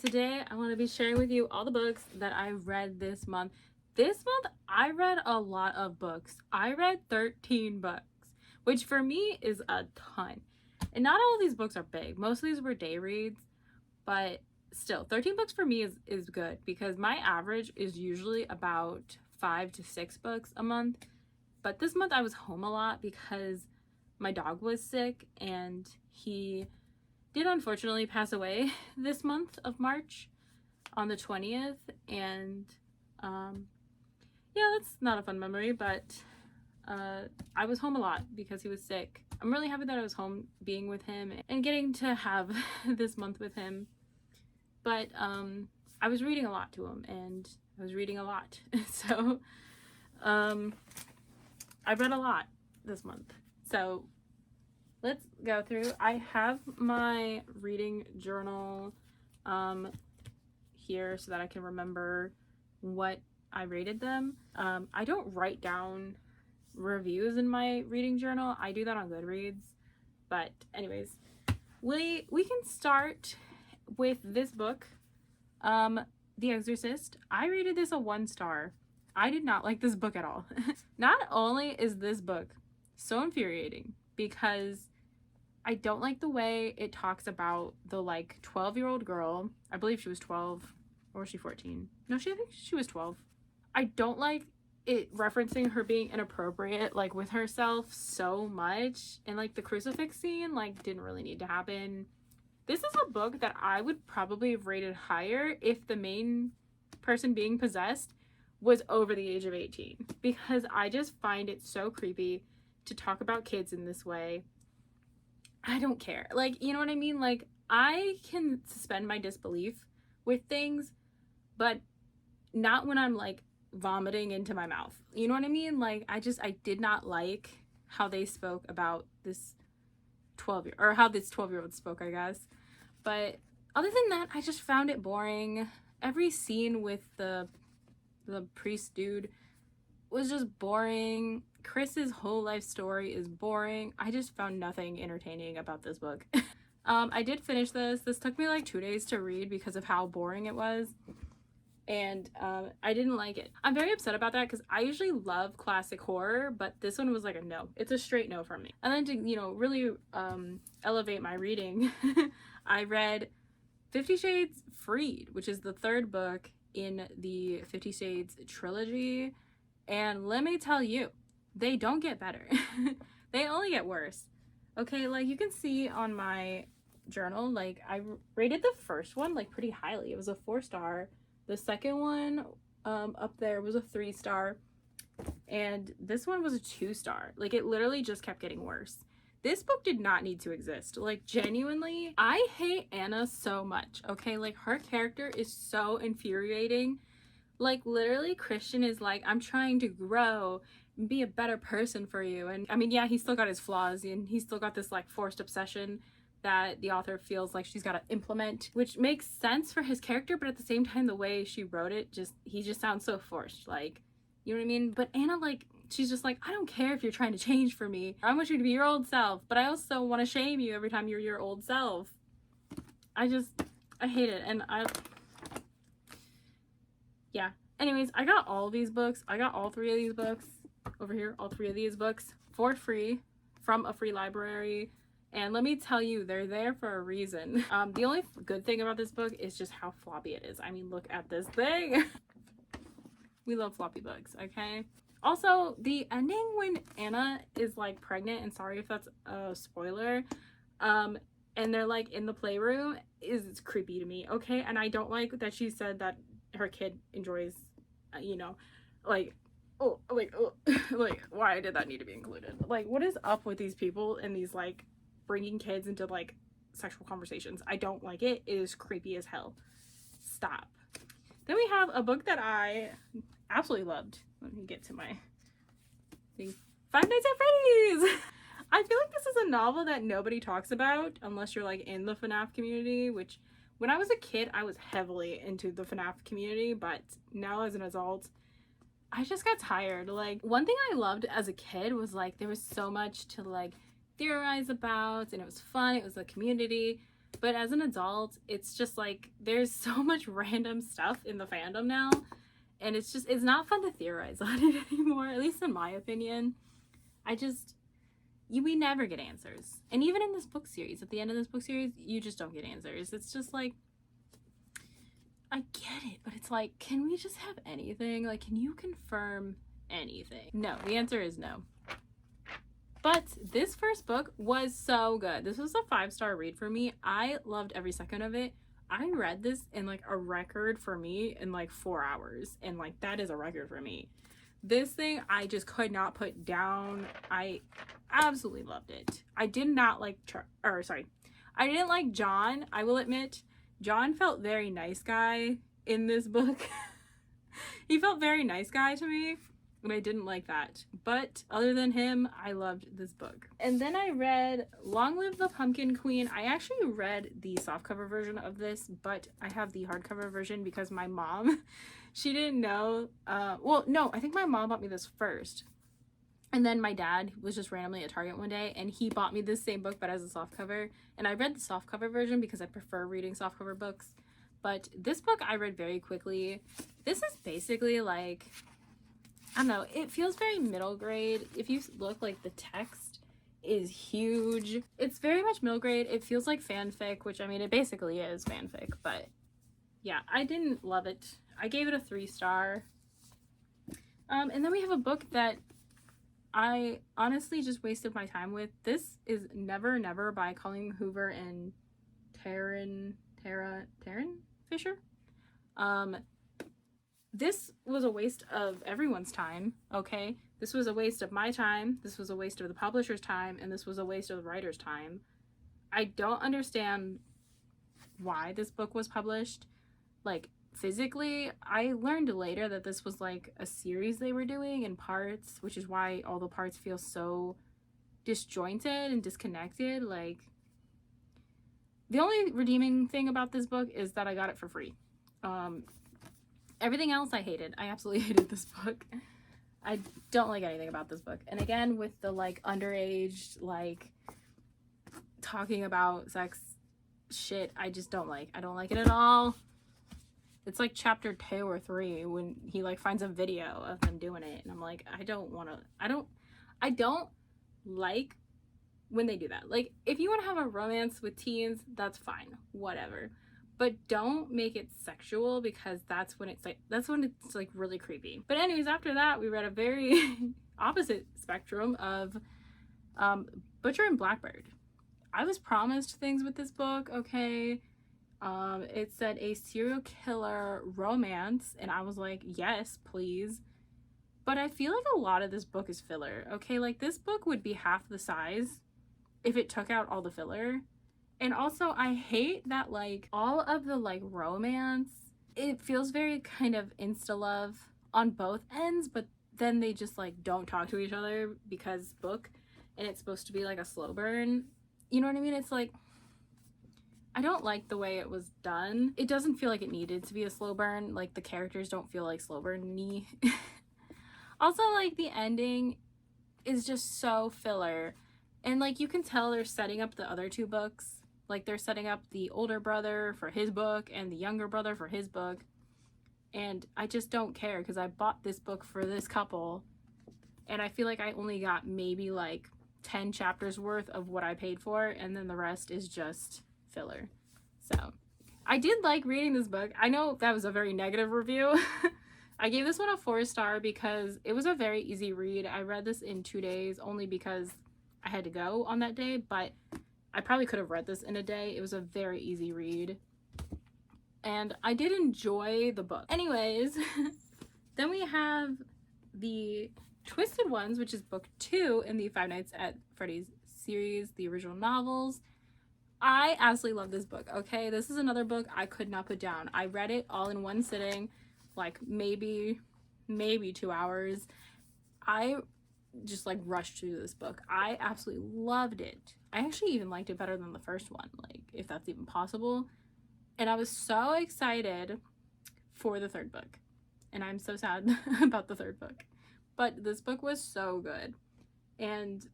Today I want to be sharing with you all the books that I read this month. This month I read a lot of books. I read 13 books, which for me is a ton. And not all of these books are big. Most of these were day reads, but still 13 books for me is good because my average is usually about 5 to 6 books a month. But this month I was home a lot because my dog was sick and he did unfortunately pass away this month of March on the 20th. And yeah, that's not a fun memory, but I was home a lot because he was sick. I'm really happy that I was home being with him and getting to have this month with him. But I was reading a lot to him and I was reading a lot. So I read a lot this month. So let's go through. I have my reading journal here so that I can remember what I rated them. I don't write down reviews in my reading journal. I do that on Goodreads. But anyways, we can start with this book, The Exorcist. I rated this a 1 star. I did not like this book at all. Not only is this book so infuriating because I don't like the way it talks about the 12-year-old girl. I believe she was 12, or was she 14? No, I think she was 12. I don't like it referencing her being inappropriate with herself so much, and the crucifix scene didn't really need to happen. This is a book that I would probably have rated higher if the main person being possessed was over the age of 18, because I just find it so creepy to talk about kids in this way. I don't care. You know what I mean? I can suspend my disbelief with things, but not when I'm vomiting into my mouth. You know what I mean? I did not like how they spoke about this 12-year, or how this 12-year-old spoke, I guess. But other than that, I just found it boring. Every scene with the priest dude was just boring. Chris's whole life story is boring. I just found nothing entertaining about this book. I did finish this. This took me 2 days to read because of how boring it was. And I didn't like it. I'm very upset about that because I usually love classic horror, but this one was a no. It's a straight no from me. And then to, really elevate my reading, I read 50 Shades Freed, which is the 3rd book in the 50 Shades trilogy. And let me tell you, they don't get better. They only get worse. Okay, you can see on my journal, I rated the first one pretty highly. It was a 4 star. The second one up there was a 3 star. And this one was a 2 star. It literally just kept getting worse. This book did not need to exist. Genuinely, I hate Anna so much, okay? Her character is so infuriating. Literally, Christian is I'm trying to grow and be a better person for you. And I mean, yeah, he's still got his flaws and he's still got this forced obsession that the author feels she's got to implement, which makes sense for his character, but at the same time, the way she wrote it, he just sounds so forced. You know what I mean? But Anna, she's just I don't care if you're trying to change for me. I want you to be your old self, but I also want to shame you every time you're your old self. I hate it. And yeah. Anyways, I got all these books. I got all 3 of these books over here, all 3 of these books for free from a free library. And let me tell you, they're there for a reason. The only good thing about this book is just how floppy it is. I mean, look at this thing. We love floppy books, okay? Also, the ending when Anna is pregnant, and sorry if that's a spoiler, and they're in the playroom is creepy to me, okay? And I don't like that she said that her kid enjoys, why did that need to be included? What is up with these people and these bringing kids into sexual conversations? I don't like it. It is creepy as hell. Stop. Then we have a book that I absolutely loved. Let me get to my thing. Five Nights at Freddy's. I feel this is a novel that nobody talks about unless you're in the FNAF community, which when I was a kid, I was heavily into the FNAF community, but now as an adult, I just got tired. One thing I loved as a kid was there was so much to theorize about, and it was fun. It was a community. But as an adult, it's just like there's so much random stuff in the fandom now, and it's not fun to theorize on it anymore, at least in my opinion. We never get answers. And even in this book series, at the end of this book series, you just don't get answers. It's just like, I get it, but it's like, can we just have anything? Like, can you confirm anything? No, the answer is no. But this first book was so good. This was a 5-star read for me. I loved every second of it. I read this in like a record for me in like 4 hours, and like that is a record for me. This thing I just could not put down. I absolutely loved it. I did not like I didn't like John. I will admit, John felt very nice guy in this book. He felt very nice guy to me, and I didn't like that. But other than him, I loved this book. And then I read Long Live the Pumpkin Queen. I actually read the softcover version of this, but I have the hardcover version because my mom, she didn't know. Well, no, I think my mom bought me this first. And then my dad was just randomly at Target one day, and he bought me this same book, but as a softcover. And I read the softcover version because I prefer reading softcover books. But this book I read very quickly. This is basically like, I don't know, it feels very middle grade. If you look, like, the text is huge. It's very much middle grade. It feels like fanfic, which, I mean, it basically is fanfic, but yeah, I didn't love it. I gave it a 3-star. And then we have a book that I honestly just wasted my time with. This is Never Never by Colleen Hoover and Taryn Fisher. This was a waste of everyone's time, okay? This was a waste of my time, this was a waste of the publisher's time, and this was a waste of the writer's time. I don't understand why this book was published. Like, physically, I learned later that this was like a series they were doing in parts, which is why all the parts feel so disjointed and disconnected. Like, the only redeeming thing about this book is that I got it for free. Everything else I hated. I absolutely hated this book. I don't like anything about this book. And again, with the like underage, like talking about sex shit, I just don't like. I don't like it at all. It's like chapter 2 or 3 when he like finds a video of them doing it, and I'm like, I don't like when they do that. Like, if you want to have a romance with teens, that's fine, whatever, but don't make it sexual, because that's when it's like really creepy. But anyways, after that we read a very opposite spectrum of Butcher and Blackbird. I was promised things with this book, okay? It said a serial killer romance, and I was like, yes, please. But I feel like a lot of this book is filler, okay? Like, this book would be half the size if it took out all the filler. And also, I hate that, like, all of the, like, romance, it feels very kind of insta-love on both ends, but then they just, like, don't talk to each other because book, and it's supposed to be, like, a slow burn. You know what I mean? It's like, I don't like the way it was done. It doesn't feel like it needed to be a slow burn. Like, the characters don't feel like slow burn-y. Also, like, the ending is just so filler. And, like, you can tell they're setting up the other 2 books. Like, they're setting up the older brother for his book and the younger brother for his book. And I just don't care, because I bought this book for this couple, and I feel like I only got maybe, like, 10 chapters worth of what I paid for, and then the rest is just filler. So I did like reading this book. I know that was a very negative review. I gave this one a 4-star because it was a very easy read. I read this in 2 days only because I had to go on that day, but I probably could have read this in a day. It was a very easy read, and I did enjoy the book. Anyways, then we have the Twisted Ones, which is book 2 in the Five Nights at Freddy's series, the original novels. I absolutely love this book, okay? This is another book I could not put down. I read it all in one sitting, like maybe 2 hours. I just like rushed through this book. I absolutely loved it. I actually even liked it better than the first one, like, if that's even possible. And I was so excited for the 3rd book. And I'm so sad about the 3rd book. But this book was so good. And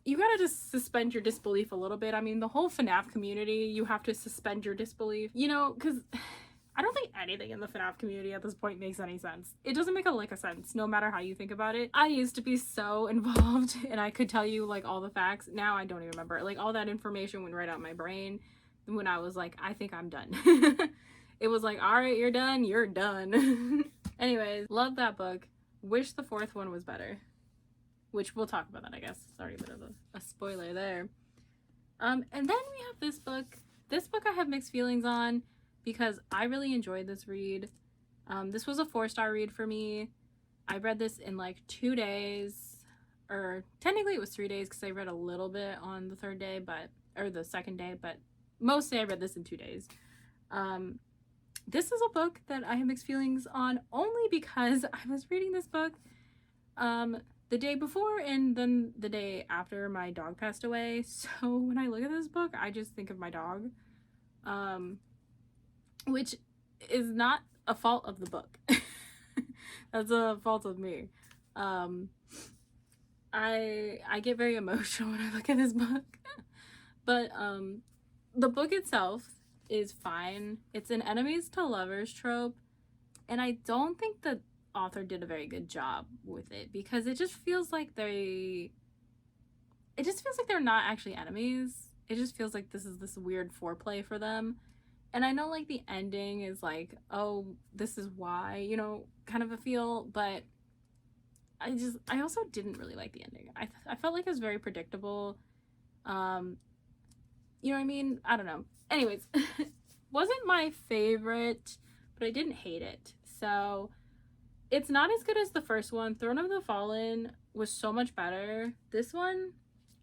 you gotta just suspend your disbelief a little bit. I mean, the whole FNAF community, you have to suspend your disbelief, you know, because I don't think anything in the FNAF community at this point makes any sense. It doesn't make a lick of sense, no matter how you think about it. I used to be so involved and I could tell you like all the facts. Now I don't even remember. Like all that information went right out my brain when I was like, I think I'm done. It was like, all right, you're done, you're done. Anyways, love that book. Wish the fourth one was better. Which we'll talk about that, I guess. Sorry, a bit of a spoiler there. And then we have this book. This book I have mixed feelings on because I really enjoyed this read. This was a 4-star read for me. I read this in like 2 days, or technically it was 3 days because I read a little bit on the third day, or the second day, but mostly I read this in 2 days. This is a book that I have mixed feelings on only because I was reading this book the day before and then the day after my dog passed away. So when I look at this book, I just think of my dog, which is not a fault of the book. That's a fault of me. I get very emotional when I look at this book. But the book itself is fine. It's an enemies to lovers trope, and I don't think the author did a very good job with it because it just feels like they're not actually enemies. It just feels like this is this weird foreplay for them. And I know like the ending is like, oh, this is why, you know, kind of a feel, but I also didn't really like the ending. I felt like it was very predictable. You know what I mean? I don't know. Anyways, wasn't my favorite, but I didn't hate it. So it's not as good as the first one. Throne of the Fallen was so much better. This one,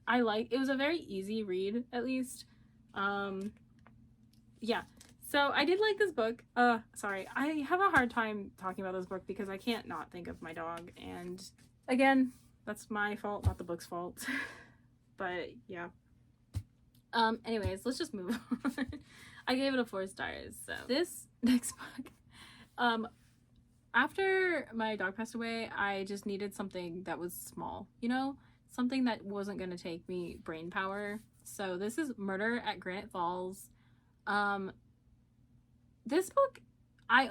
it was a very easy read, at least. Yeah. So I did like this book. Sorry. I have a hard time talking about this book because I can't not think of my dog. And again, that's my fault, not the book's fault. But yeah. Anyways, let's just move on. I gave it a 4 stars. So this next book, after my dog passed away, I just needed something that was small, you know, something that wasn't going to take me brain power. So this is Murder at Granite Falls. This book I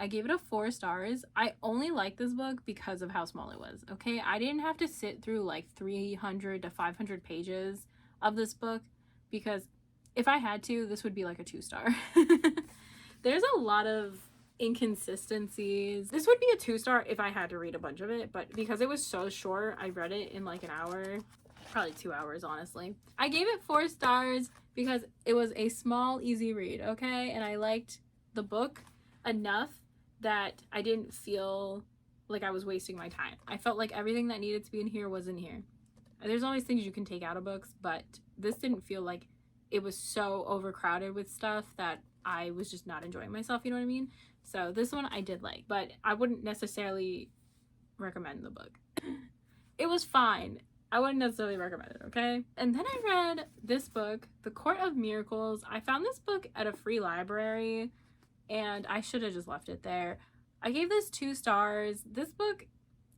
gave it a 4 stars. I only liked this book because of how small it was. Okay, I didn't have to sit through like 300 to 500 pages of this book because if I had to, this would be like a 2-star. There's a lot of inconsistencies. This would be a 2-star if I had to read a bunch of it, but because it was so short, I read it in like an hour, probably 2 hours, honestly. I gave it 4 stars because it was a small, easy read, okay? And I liked the book enough that I didn't feel like I was wasting my time. I felt like everything that needed to be in here was in here. There's always things you can take out of books, but this didn't feel like it was so overcrowded with stuff that I was just not enjoying myself, you know what I mean? So this one I did like, but I wouldn't necessarily recommend the book. It was fine. I wouldn't necessarily recommend it, okay? And then I read this book, The Court of Miracles. I found this book at a free library, and I should have just left it there. I gave this 2 stars. This book,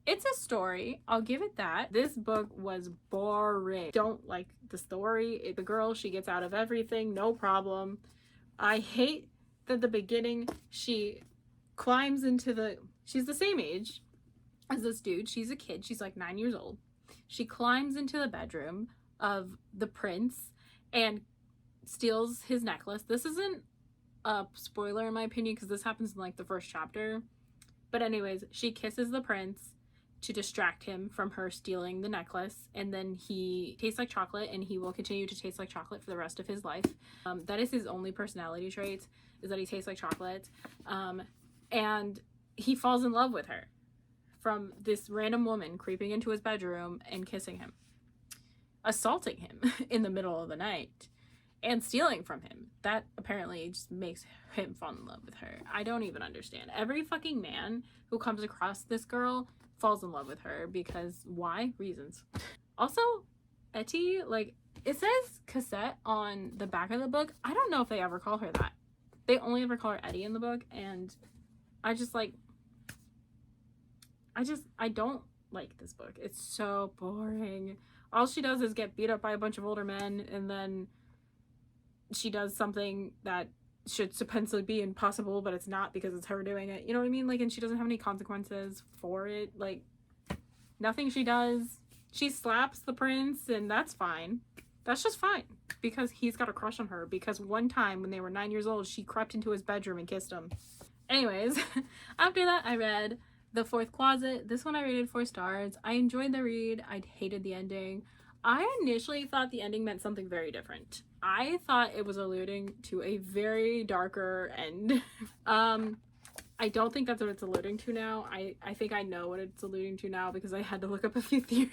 it's a story. I'll give it that. This book was boring. Don't like the story. The girl, she gets out of everything, no problem. I hate that the beginning, she climbs into she's the same age as this dude. She's a kid. She's like 9 years old. She climbs into the bedroom of the prince and steals his necklace. This isn't a spoiler in my opinion because this happens in like the first chapter. But anyways, she kisses the prince to distract him from her stealing the necklace, and then he tastes like chocolate, and he will continue to taste like chocolate for the rest of his life. That is his only personality trait, is that he tastes like chocolate. And he falls in love with her from this random woman creeping into his bedroom and kissing him, assaulting him in the middle of the night, and stealing from him. That apparently just makes him fall in love with her. I don't even understand. Every fucking man who comes across this girl falls in love with her because why? Reasons. Also, Etty, like, it says Cassette on the back of the book. I don't know if they ever call her that. They only ever call her Etty in the book, and I don't like this book. It's so boring. All she does is get beat up by a bunch of older men, and then she does something that should supposedly be impossible, but it's not because it's her doing it. You know what I mean? Like, and she doesn't have any consequences for it. Like, nothing she does. She slaps the prince, and that's fine. That's just fine. Because he's got a crush on her. Because one time when they were 9 years old, she crept into his bedroom and kissed him. Anyways, after that, I read The Fourth Closet. This one I rated 4 stars. I enjoyed the read. I hated the ending. I initially thought the ending meant something very different. I thought it was alluding to a very darker end. I don't think that's what it's alluding to now. I think I know what it's alluding to now because I had to look up a few theories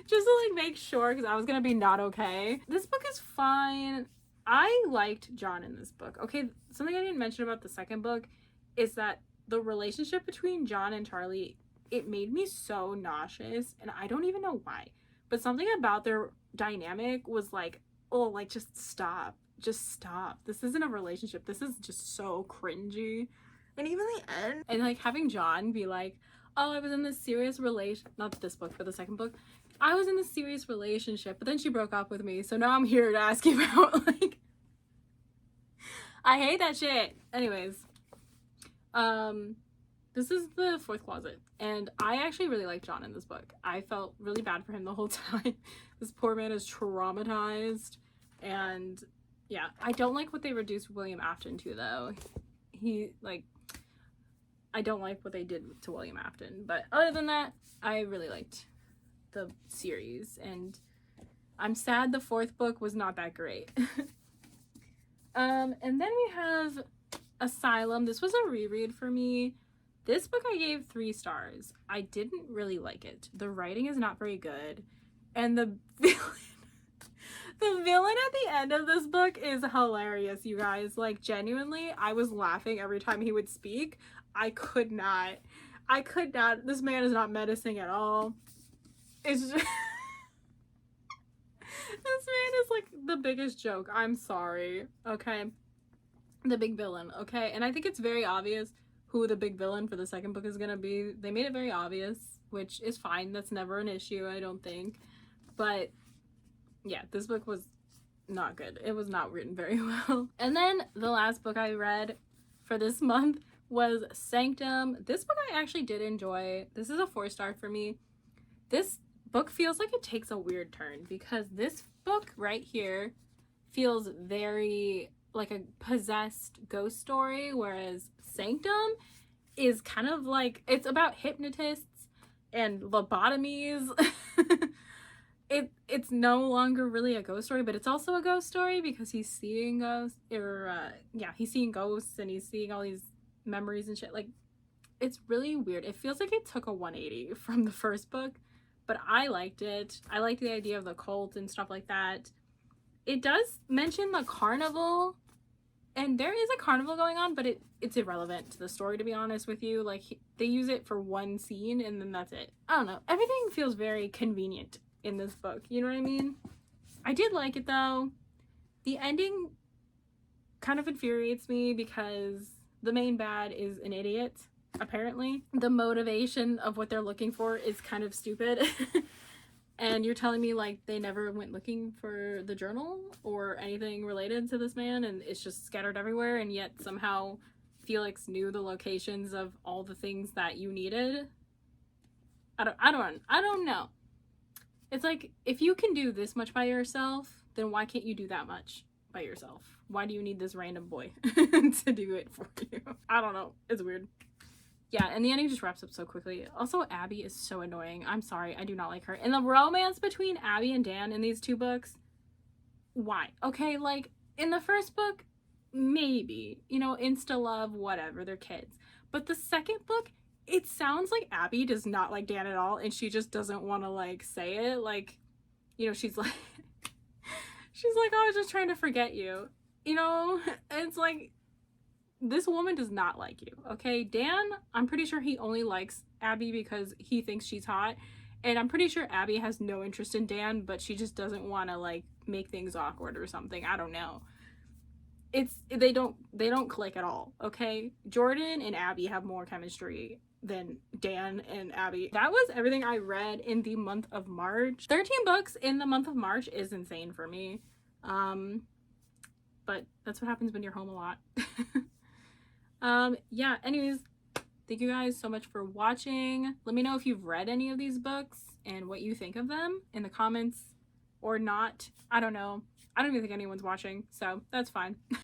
just to like make sure, because I was gonna be not okay. This book is fine. I liked John in this book. Okay, something I didn't mention about the second book is that the relationship between John and Charlie, it made me so nauseous, and I don't even know why. But something about their dynamic was like, oh, like, just stop. Just stop. This isn't a relationship. This is just so cringy. And even the end. And, like, having John be like, oh, I was in this serious not this book, but the second book. I was in this serious relationship, but then she broke up with me, so now I'm here to ask you about, like... I hate that shit. Anyways. This is The Fourth Closet, and I actually really like John in this book. I felt really bad for him the whole time. This poor man is traumatized, and yeah, I don't like what they reduced William Afton to, though. I don't like what they did to William Afton, but other than that, I really liked the series, and I'm sad the fourth book was not that great. And then we have Asylum. This was a reread for me. This book I gave 3 stars. I didn't really like it. The writing is not very good. And the villain at the end of this book is hilarious, you guys. Like, genuinely, I was laughing every time he would speak. I could not. This man is not menacing at all. It's just... This man is like the biggest joke. I'm sorry. Okay. The big villain. Okay. And I think it's very obvious who the big villain for the second book is gonna be. They made it very obvious, which is fine. That's never an issue, I don't think. But yeah, this book was not good. It was not written very well. And then the last book I read for this month was Sanctum. This book I actually did enjoy. This is a 4-star for me. This book feels like it takes a weird turn, because this book right here feels very like a possessed ghost story, whereas Sanctum is kind of like, it's about hypnotists and lobotomies. It's no longer really a ghost story, but it's also a ghost story because he's seeing ghosts, he's seeing ghosts and he's seeing all these memories and shit. Like, it's really weird. It feels like it took a 180 from the first book, but I liked it. I liked the idea of the cult and stuff like that. It does mention the carnival, and there is a carnival going on, but it's irrelevant to the story, to be honest with you. Like, they use it for one scene and then that's it. I don't know. Everything feels very convenient in this book. You know what I mean? I did like it, though. The ending kind of infuriates me because the main bad is an idiot, apparently. The motivation of what they're looking for is kind of stupid. And you're telling me, like, they never went looking for the journal or anything related to this man, and it's just scattered everywhere, and yet somehow Felix knew the locations of all the things that you needed? I don't know. It's like, if you can do this much by yourself, then why can't you do that much by yourself? Why do you need this random boy to do it for you? I don't know. It's weird. Yeah, and the ending just wraps up so quickly. Also, Abby is so annoying. I'm sorry, I do not like her. And the romance between Abby and Dan in these 2 books, why? Okay, like, in the first book, maybe. You know, insta love, whatever, they're kids. But the second book, it sounds like Abby does not like Dan at all, and she just doesn't want to, like, say it. Like, you know, she's like, oh, I was just trying to forget you. You know? And it's like, this woman does not like you, okay? Dan, I'm pretty sure he only likes Abby because he thinks she's hot. And I'm pretty sure Abby has no interest in Dan, but she just doesn't want to, like, make things awkward or something. I don't know. They don't click at all, okay? Jordan and Abby have more chemistry. than Dan and Abby. That was everything I read in the month of March. 13 books in the month of March is insane for me. But that's what happens when you're home a lot. Yeah, anyways, thank you guys so much for watching. Let me know if you've read any of these books and what you think of them in the comments or not. I don't know. I don't even think anyone's watching, so that's fine.